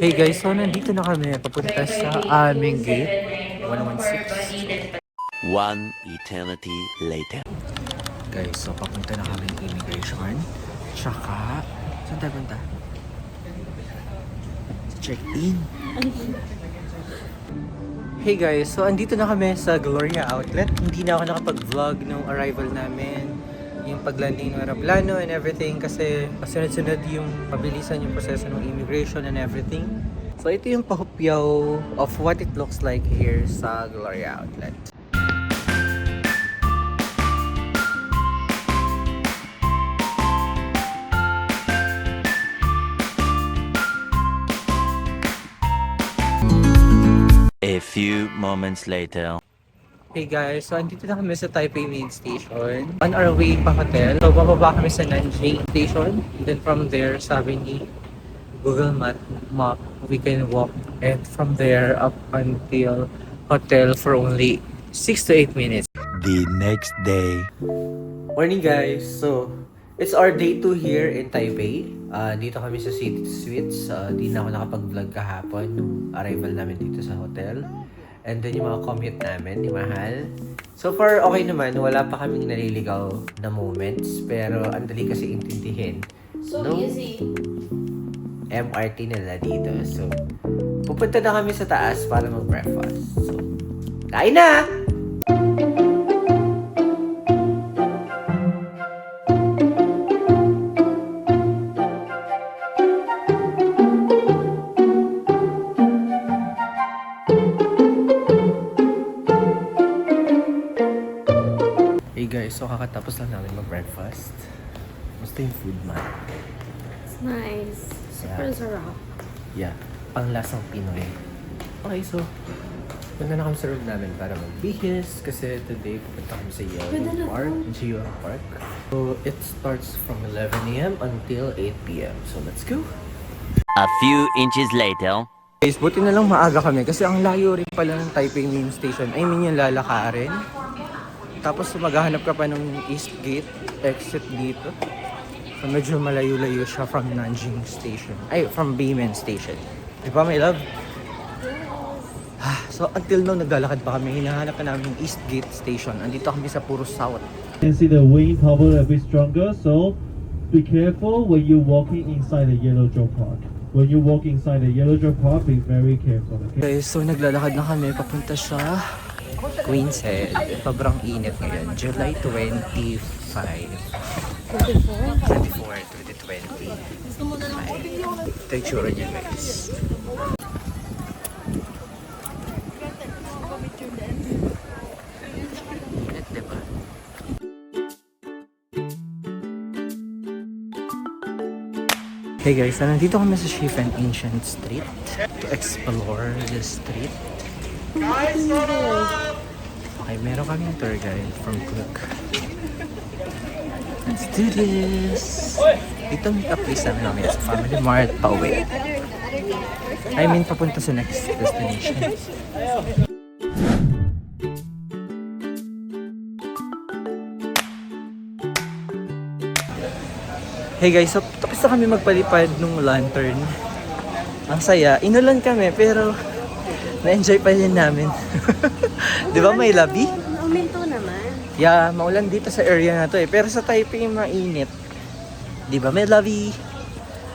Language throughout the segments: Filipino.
Hey guys, so nandito na kami papunta sa aming gate 116. One eternity later. Guys, so papunta na kami immigration. Tsaka, saan tayo punta? Check-in. Hey guys, so andito na kami sa Gloria Outlet. Hindi na ako nakapag-vlog nung arrival namin, yung paglanding ng aeroplano and everything kasi sunod-sunod yung pabilisan yung proseso ng immigration and everything. So ito yung pahupyaw of what it looks like here sa Gloria Outlet. A few moments later. Hey guys, so andito na kami sa Taipei Main Station. On our way pa hotel. So bababa kami sa Nanjing Station. And then from there, sabi ni Google Map, we can walk. And from there up until hotel for only 6 to 8 minutes. The next day. Morning guys! So, it's our day 2 here in Taipei. Dito kami sa City Suites. Di na ako nakapag-vlog kahapon nung arrival namin dito sa hotel. And then yung mga commute namin, ni Mahal. So far, okay naman. Wala pa kaming naliligaw na moments. Pero ang dali kasi intindihin. So no easy. MRT nila dito. So, pupunta na kami sa taas para mag-breakfast. So, kain na! Hey guys, so kakatapos lang namin mag-breakfast. Musta yung food man? It's nice. Super sarap. Yeah, pang lasang Pinoy. Okay, so punta na kami sa room namin para magbihis kasi today pupunta kami sa Yellow Park, Geo Park. So it starts from 11 a.m. until 8 p.m. So let's go! A few inches later. Guys, buti na lang maaga kami kasi ang layo rin pala ng Taipei Main Station. I mean yung lalakarin. Tapos maghahanap ka pa ng East Gate exit dito. So medyo malayo-layo siya from Nanjing Station. Ay, from Bimen Station. Di ba, my love? So until now, naglalakad pa kami. Hinahanap na namin yung East Gate Station. Andito kami sa puro south. You can see the wind power a bit stronger, so be careful when you're walking inside the Yellow Jaw Park. When you walk inside the Yellow Jaw Park, be very careful, okay? Okay, so naglalakad na kami papunta sa Queen's Head. Sobrang init ngayon. July 25. 2020. Ito yung tsura niya, guys. Init, diba? Hey guys, nandito kami sa Chief and Ancient Street to explore the street. Okay, meron kaming tour guide from Cook. Let's do this! Ito meet up place namin namin sa Family Mart pa uwi. I mean, papunta sa next destination. Hey guys, so tapos na kami magpalipad nung lantern. Ang saya. Inulan kami pero na-enjoy pa rin namin. Di ba may labi? Uminto naman. Yeah, maulan dito sa area na to eh. Pero sa Taipei mainit. Di ba may labi?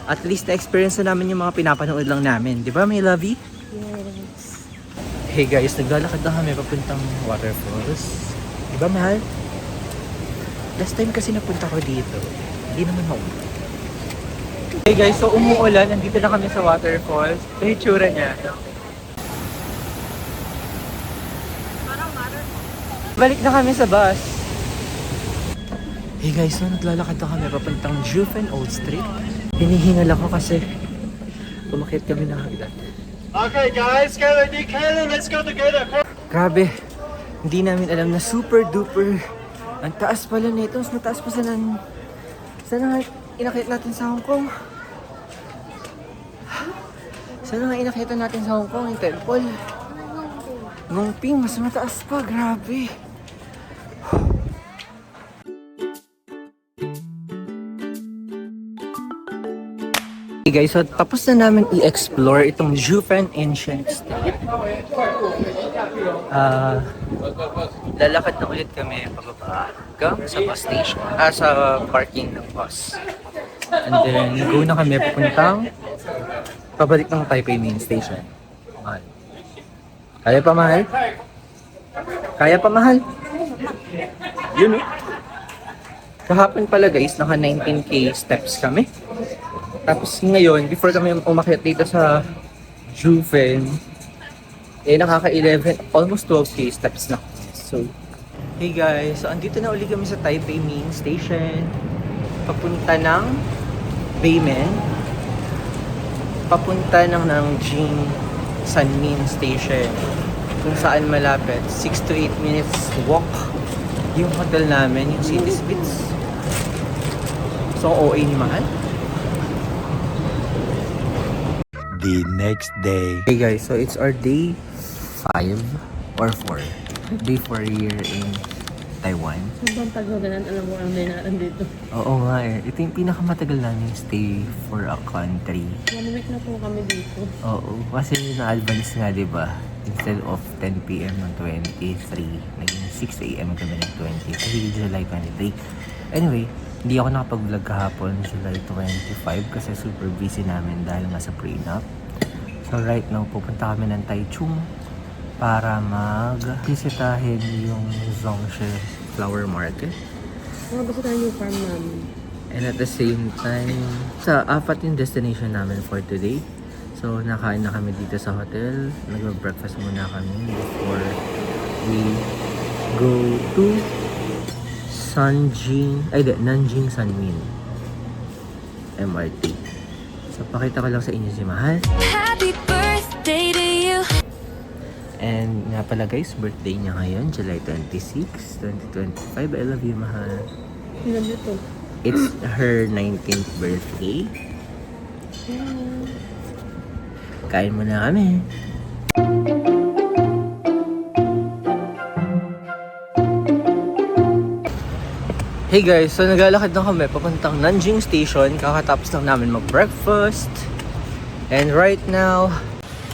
At least na-experience na namin yung mga pinapanood lang namin. Di ba may labi? Yes. Hey guys, naglalakad na kami papuntang waterfalls. Di ba mahal? Last time kasi napunta ko dito. Hindi naman maulan. Hey guys, so umuulan. Nandito na kami sa waterfalls. Ito yung tsura niya. Balik na kami sa bus. Hey guys, so naglalakad na kami papuntang Juven Old Street. Hinihingal ako kasi umakit kami ng hagdan. Okay guys, get ready, Kayla, let's go together. Grabe, hindi namin alam na super duper. Ang taas pala nito, mas mataas pa sa Sana nga inakit natin sa Hong Kong. Sana nga inakita natin sa Hong Kong yung temple. Ngongping, mas mataas pa, grabe. Hey guys, so tapos na namin i-explore itong Jufen Ancient State. Lalakad na ulit kami pababa hanggang sa bus station, sa parking ng bus. And then, go na kami papuntang pabalik ng Taipei Main Station. Mahal. Kaya pa, mahal? Kaya pa, mahal? Yun, oh. Kahapon pala guys, naka 19k steps kami. Tapos ngayon, before kami umakyat dito sa Juven, nakaka 11, almost 12k steps na. So, hey guys, so andito na uli kami sa Taipei Main Station. Papunta ng Beimen. Papunta ng Nanjing Sanmin Station. Kung saan malapit, 6 to 8 minutes walk yung hotel namin, yung City Suites. So, OA ni Mahal. The next day. Hey guys, so it's our day 5 or 4. Day 4 here in Taiwan. Sobrang tagal na alam mo ang dinaran dito. Oo nga eh. Ito yung pinakamatagal namin stay for a country. 1 week na po kami dito. Oo, kasi na-advance nga, di ba? Instead of 10 p.m. ng 23, naging 6 a.m. kami ng 23, July 23. Anyway, hindi ako nakapag-vlog kahapon, July 25, kasi super busy namin dahil nga sa prenup. So right now, pupunta kami ng Taichung para mag-visitahin yung Zongshe Flower Market. Mga basta tayo yung farm namin. And at the same time, sa apat yung destination namin for today. So, nakain na kami dito sa hotel. Nag-breakfast muna kami before we go to Nanjing Sanmin MRT. So, pakita ko lang sa inyo si Mahal. Happy birthday to you. And nga pala guys, birthday niya ngayon, July 26, 2025. I love you, Mahal. Ilan dito? It's her 19th birthday. Kain muna kami. Hey guys, so naglalakad na kami papuntang Nanjing Station. Kakatapos lang namin mag-breakfast. And right now,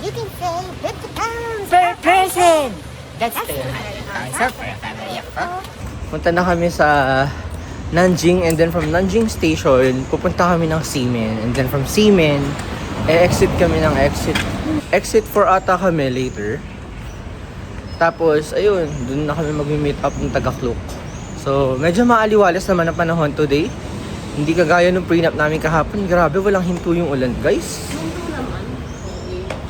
You can save 50 pounds per person! That's fair. Punta na kami sa Nanjing, and then from Nanjing Station, pupunta kami ng Ximen. And then from Ximen, exit kami ng exit 4 ata kami later. Tapos, ayun, dun na kami mag-meet up ng Tagakluk. So, medyo maaliwalas naman ang panahon today. Hindi kagaya nung prenup namin kahapon. Grabe, walang hinto yung ulan, guys.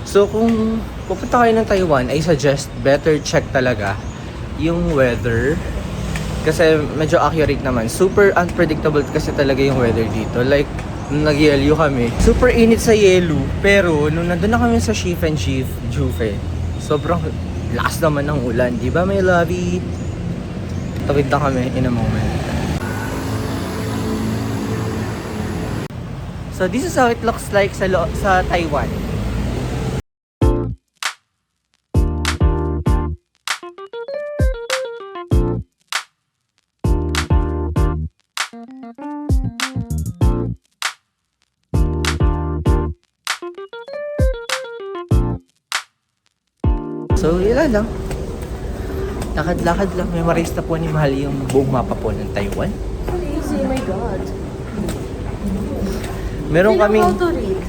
So, kung pupunta kayo ng Taiwan, I suggest better check talaga yung weather. Kasi medyo accurate naman. Super unpredictable kasi talaga yung weather dito. Like, nung nag-yellow kami, super init sa yelo. Pero, nung nandun na kami sa Juve, sobrang lakas naman ng ulan. Diba, may lobby? Tawid na kami in a moment. So, this is how it looks like sa Taiwan. So, yun lang. Lakad-lakad lang. Memorize na po ni Mahal yung buong mapa po ng Taiwan. Easy, oh my God. Meron They know kaming... how to read.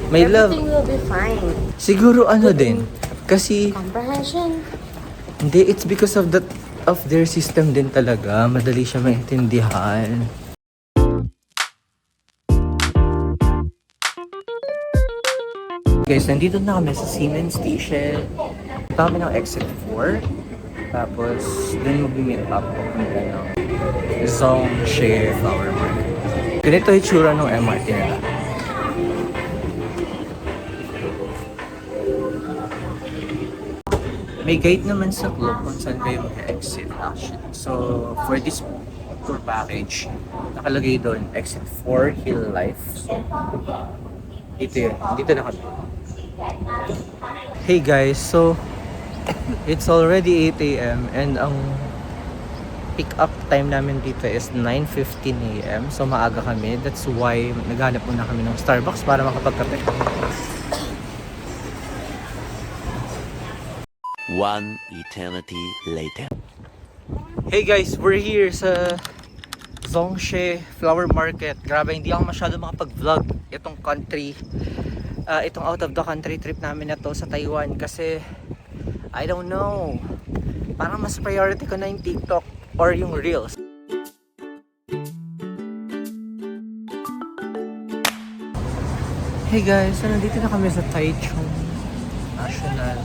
May love. Everything will be fine. Siguro ano din. Kasi, Comprehension. hindi, it's because of their system din talaga. Madali siya maintindihan. Guys, nandito na kami sa Ximen Station. Punta kami ng exit 4. Tapos, dun mag-meet up papunta ng Zongshe Flower Market. Ganito yung tsura ng MRT nila. May guide naman sa club kung saan kayo mag-exit actually. So, for this tour package, nakalagay doon, exit 4, Hill Life. So, ito yun. Dito na kami. Hey guys, so it's already 8 a.m. and ang pick up time namin dito is 9:15 a.m. So maaga kami. That's why naghanap muna kami ng Starbucks para makapagkape. One eternity later. Hey guys, we're here sa Zongshe Flower Market. Grabe, hindi ako masyado makapag-vlog itong itong out of the country trip namin na to sa Taiwan kasi I don't know. Parang mas priority ko na yung TikTok or yung Reels. Hey guys, so nandito na kami sa Taichung National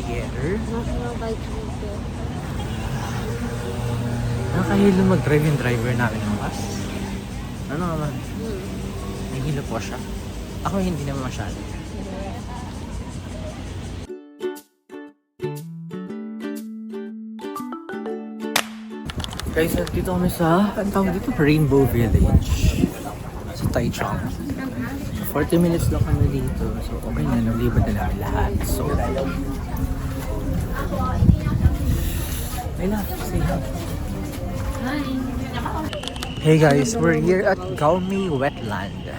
Theater. National Bike Week. Nakahilo mag-drive yung driver namin ng bus. Ano naman? Nahihilo po siya. Ako hindi naman masyado. Guys, dito kami sa, ang tawag dito, Rainbow Village. Sa Taichung. 40 minutes lang kami dito. So, okay na, naglibad na namin lahat. So, I love to say hi. Hey guys, we're here at Gaomi Wetland.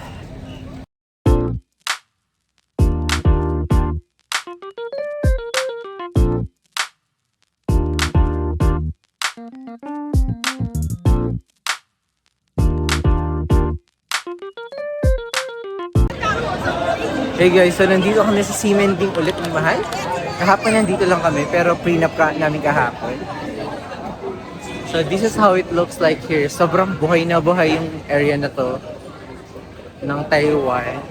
Hey guys, so nandito kami sa Ximending ulit ni Mahal. Kahapon nandito lang kami pero prenup namin kahapon. So this is how it looks like here. Sobrang buhay na buhay yung area na to ng Taiwan.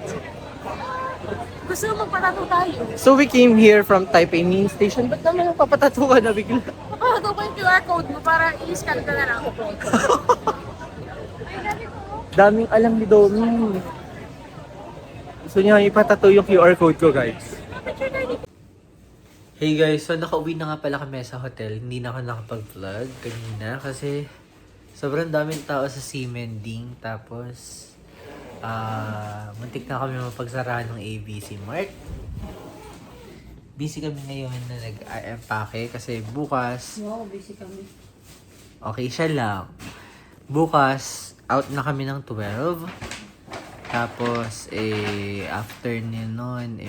Gusto mo magpatato tayo? So we came here from Taipei main station. Ba't naman napapatato ka na bigla? Papatato ko yung QR code mo para i-scan ka na lang. Daming alam ni Domi. Gusto niya ipatato yung QR code ko, guys. Hey guys, so nakauwi na nga pala kami sa hotel. Hindi na ako nakapag-vlog kanina kasi sobrang daming tao sa Ximending. Tapos, muntik na kami mapagsarahan ng ABC Mart. Busy kami ngayon na nag-empake kasi bukas... Wow, busy kami. Okay siya lang. Bukas, out na kami ng 12. Tapos, after nun,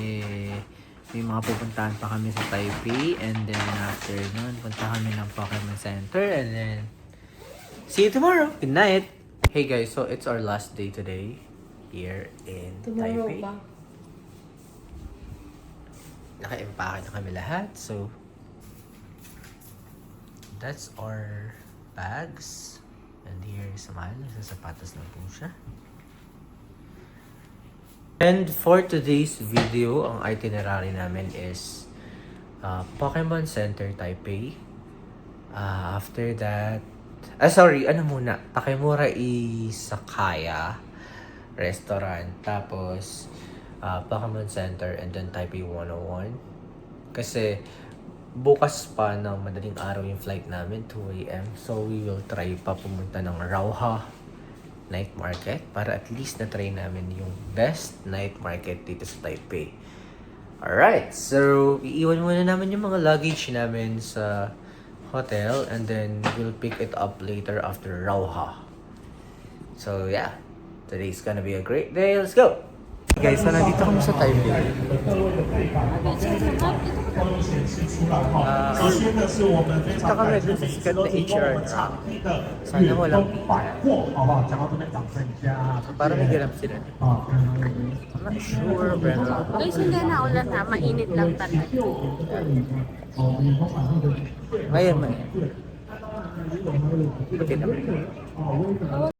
may mga pupuntahan pa kami sa Taipei. And then, after nun, punta kami ng Pokemon Center. And then, see you tomorrow. Good night. Hey guys, so it's our last day today here in Tomorrow Taipei. pa. Naka-empake na kami lahat. So, that's our bags. And here is Amal. Sa sapatos na po siya. And for today's video, ang itinerary namin is Pokemon Center Taipei. After that, Takemura Izakaya Restaurant. Tapos, Pokemon Center and then Taipei 101. Kasi, bukas pa ng madaling araw yung flight namin, 2 a.m. So, we will try pa pumunta ng Rauha Night Market para at least na-try namin yung best night market dito sa Taipei. Alright, so iiwan muna namin yung mga luggage namin sa hotel and then we'll pick it up later after Rauha. So yeah, today's gonna be a great day. Let's go! Guys, so nandito kami sa Taipei. Dito kami dun sa sikat na HR na. Sana walang parang may ganap sila. I'm not sure, pero... Guys, hindi na ulan ha. Mainit lang talaga. Ngayon. Buti naman.